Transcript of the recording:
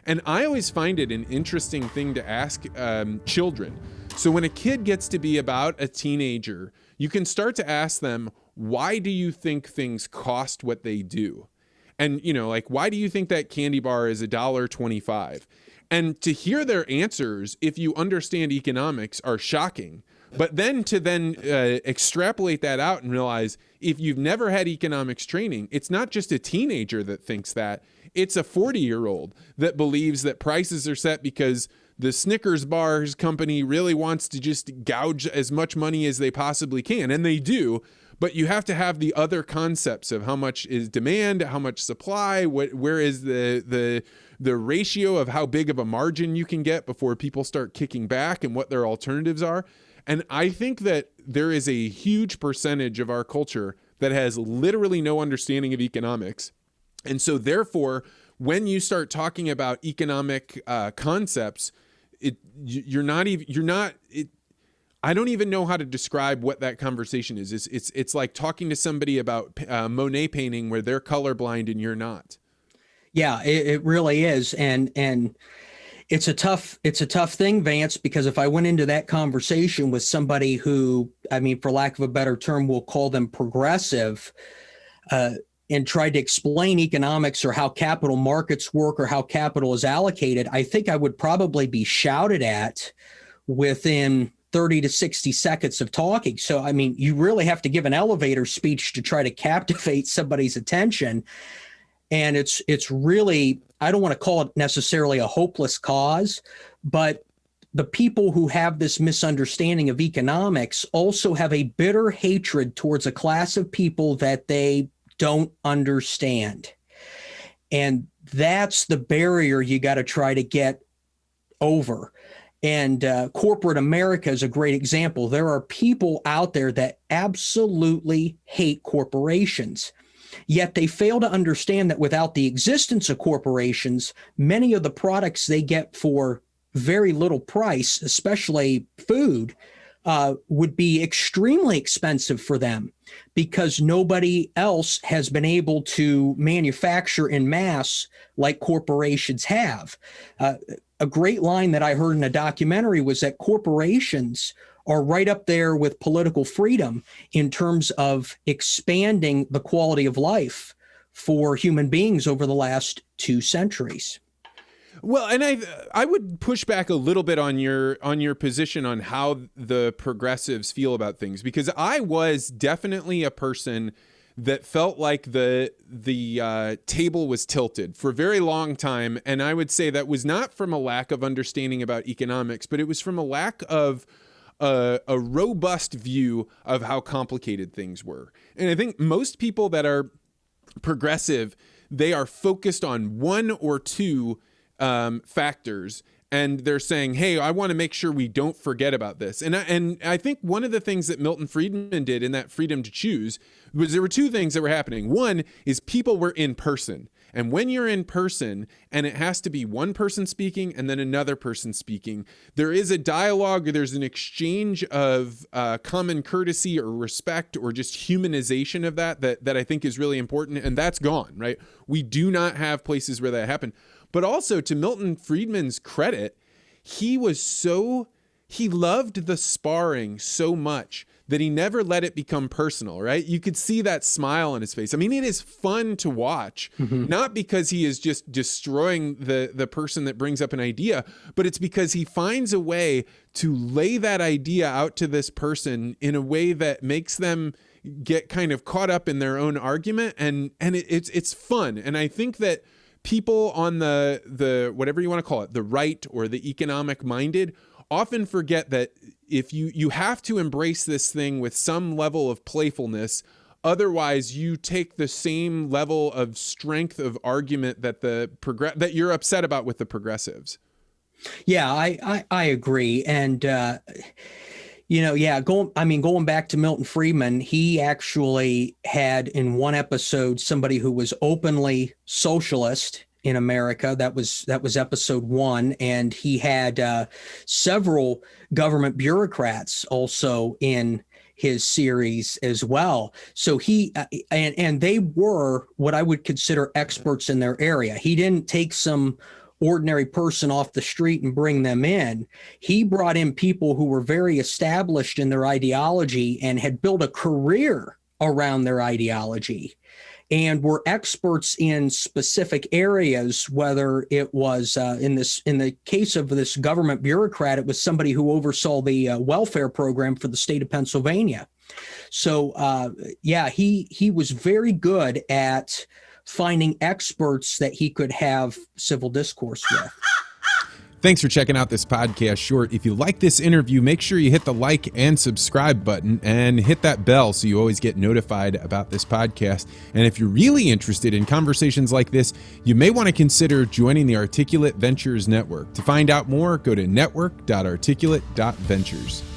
And I always find it an interesting thing to ask children. So when a kid gets to be about a teenager, you can start to ask them, why do you think things cost what they do? And, like, why do you think that candy bar is $1.25? And to hear their answers, if you understand economics, are shocking. But then to extrapolate that out and realize, if you've never had economics training, it's not just a teenager that thinks that. It's a 40-year-old that believes that prices are set because the Snickers bars company really wants to just gouge as much money as they possibly can. And they do. But you have to have the other concepts of how much is demand, how much supply, where is the ratio of how big of a margin you can get before people start kicking back, and what their alternatives are. And I think that there is a huge percentage of our culture that has literally no understanding of economics. And so therefore, when you start talking about economic concepts, I don't even know how to describe what that conversation is. It's like talking to somebody about Monet painting where they're colorblind and you're not. Yeah, it really is. And it's a tough thing, Vance, because if I went into that conversation with somebody who, for lack of a better term, we'll call them progressive, and tried to explain economics or how capital markets work or how capital is allocated, I think I would probably be shouted at within 30 to 60 seconds of talking. So, you really have to give an elevator speech to try to captivate somebody's attention. And it's really, I don't want to call it necessarily a hopeless cause, but the people who have this misunderstanding of economics also have a bitter hatred towards a class of people that they don't understand. And that's the barrier you got to try to get over. And corporate America is a great example. There are people out there that absolutely hate corporations, yet they fail to understand that without the existence of corporations, many of the products they get for very little price, especially food, would be extremely expensive for them because nobody else has been able to manufacture in mass like corporations have. A great line that I heard in a documentary was that corporations are right up there with political freedom in terms of expanding the quality of life for human beings over the last 2 centuries. Well, and I would push back a little bit on your position on how the progressives feel about things, because I was definitely a person that felt like the table was tilted for a very long time. And I would say that was not from a lack of understanding about economics, but it was from a lack of a robust view of how complicated things were. And I think most people that are progressive, they are focused on one or two factors. And they're saying, hey, I want to make sure we don't forget about this. And I think one of the things that Milton Friedman did in that Freedom to Choose was there were two things that were happening. One is people were in person. And when you're in person and it has to be one person speaking and then another person speaking, there is a dialogue or there's an exchange of common courtesy or respect or just humanization of that I think is really important. And that's gone, right? We do not have places where that happen. But also, to Milton Friedman's credit, he loved the sparring so much that he never let it become personal, right? You could see that smile on his face. I mean, it is fun to watch, not because he is just destroying the person that brings up an idea, but it's because he finds a way to lay that idea out to this person in a way that makes them get kind of caught up in their own argument. And it's fun. And I think that people on the whatever you want to call it, the right or the economic minded, often forget that if you have to embrace this thing with some level of playfulness, otherwise you take the same level of strength of argument that that you're upset about with the progressives. Yeah, I agree. And going back to Milton Friedman, he actually had in one episode somebody who was openly socialist in America. That was episode 1. And he had several government bureaucrats also in his series as well. So he and they were what I would consider experts in their area. He didn't take some ordinary person off the street and bring them in. He brought in people who were very established in their ideology and had built a career around their ideology and were experts in specific areas, whether it was in the case of this government bureaucrat, it was somebody who oversaw the welfare program for the state of Pennsylvania. So he was very good at finding experts that he could have civil discourse with. Thanks for checking out this podcast short. If you like this interview, make sure you hit the like and subscribe button and hit that bell so you always get notified about this podcast. And if you're really interested in conversations like this, you may want to consider joining the Articulate Ventures Network. To find out more, go to network.articulate.ventures.